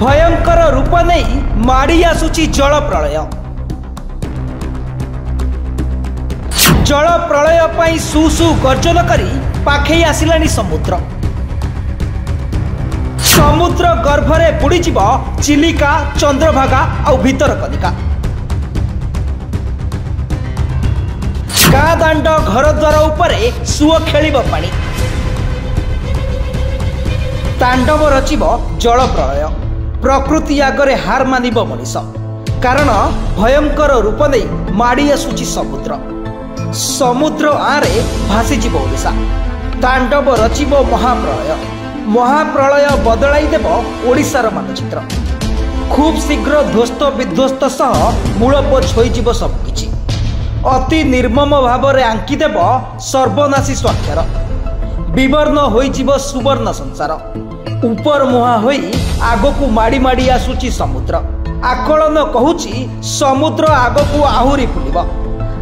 भयंकर रूप नहीं माड़ी आसुची जल प्रलय। जल प्रलय पाई सुसु गर्जन करी पाखे आसिलानी समुद्र। समुद्र गर्भरे बुड़ीजिब चिलिका, चंद्रभागा और भितरकनिका। गाँ दांड घर द्वार उपरे सुओ खेलिब पानी। तांडव रचिब जल प्रलय। प्रकृति आगरे हार मानिब मनीष, कारण भयंकर रूप नहीं माड़ी आसुची समुद्र। समुद्र आरे भासीजिब ओडिशा। तांडव रचिब महाप्रलय। महाप्रलय बदलाई देव ओडिशार मानचित्र। खूब शीघ्र ध्वस्त विध्वस्त सह मूलपोछ होइजिब सबकिछि। अति निर्मम भावरे आंकीदेव सर्वनाशी स्वाक्षर। विवर्ण होइजिब सुवर्ण संसार। उपर मुहा होई आगकू माड़ी माड़ी आसुची समुद्र। आकलन कहूची समुद्र आगकू आहुरी फुलिब।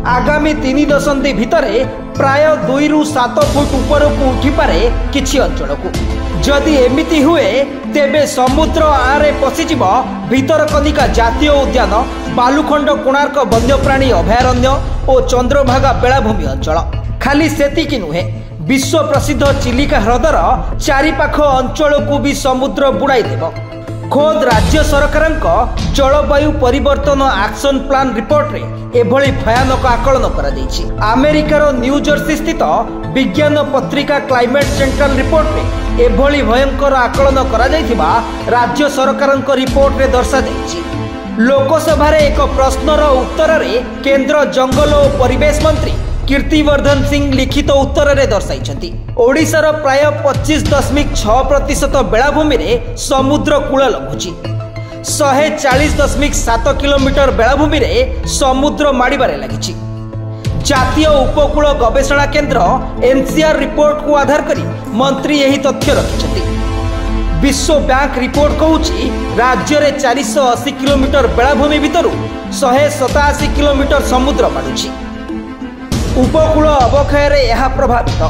आगामी 3 दशंधि भितरे प्राय 2 ରୁ 7 फुट ऊपर को उठी पारे किछि अंचल को। जदि एमिति हुए तेबे समुद्र आरे पशिजिब भितरकनिका जातीय उद्यान, बालुखंड कोणार्क वन्यप्राणी अभयारण्य और चंद्रभागा बेलाभूमि अंचल। खाली सेतिकी नुहे, विश्व प्रसिद्ध चिलिका ह्रदर चारिपाख अंचल को भी समुद्र बुड़ाई देव। खोद राज्य सरकार जलवायु परिवर्तन एक्शन प्लान रिपोर्ट रे एभली भयानक आकलन करा जायछि। अमेरिकार न्यू जर्सी स्थित विज्ञान पत्रिका क्लाइमेट सेंट्रल रिपोर्ट रे एभली भयंकर आकलन करा जायथिबा राज्य सरकार रिपोर्ट रे दर्शा जायछि। लोकसभा रे एक प्रश्नर उत्तर रे केंद्र जंगल और परिवेश मंत्री कीर्तिवर्धन सिंह लिखित उत्तर रे दर्शाइछंती। ओडिशार प्राय 25.6% बेलाभूमि रे समुद्र कूल लगुची। 140.7 किलोमीटर बेलाभूमि रे समुद्र माड़ीबारे लागिछि। जातीय उपकूल गवेषणा केंद्र एनसीआर रिपोर्ट को आधार करी मंत्री यही तथ्य रखिछंती। विश्व बैंक रिपोर्ट कहूची राज्य रे 480 किलोमीटर बेलाभूमि भितरु 187 किलोमीटर समुद्र माडुची। उपकूल अवक्षय यह प्रभावित।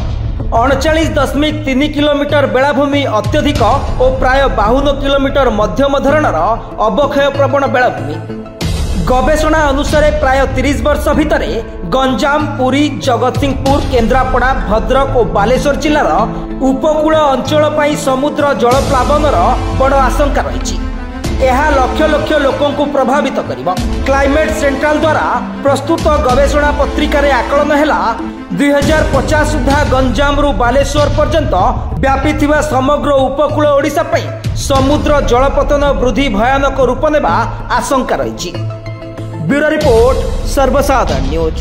39.3 किलोमीटर बेलाभूमि अत्यधिक और प्राय 52 किलोमीटर मध्यम धरणर अवक्षय प्रवण बेलाभूमि। गवेषणा अनुसार प्राय 30 वर्ष भितर गंजाम, पुरी, जगतसिंहपुर, केन्द्रापड़ा, भद्रक और बालेश्वर जिलार उपकूल अंचल पाई समुद्र जलप्लावनर बड़ आशंका रही। यह लक्ष लक्ष लोकों को प्रभावित करिबो। क्लाइमेट सेंट्रल द्वारा प्रस्तुत गवेषणा पत्रिका रे आकलन हैला 2050 सुधा गंजाम रु बालेश्वर पर्यंत व्यापी थिबा समग्र उपकूल ओडिशा पई समुद्र जलपतन वृद्धि भयानक रूप नेबा आशंका रही। ब्यूरो रिपोर्ट, सर्वसाधारण न्यूज।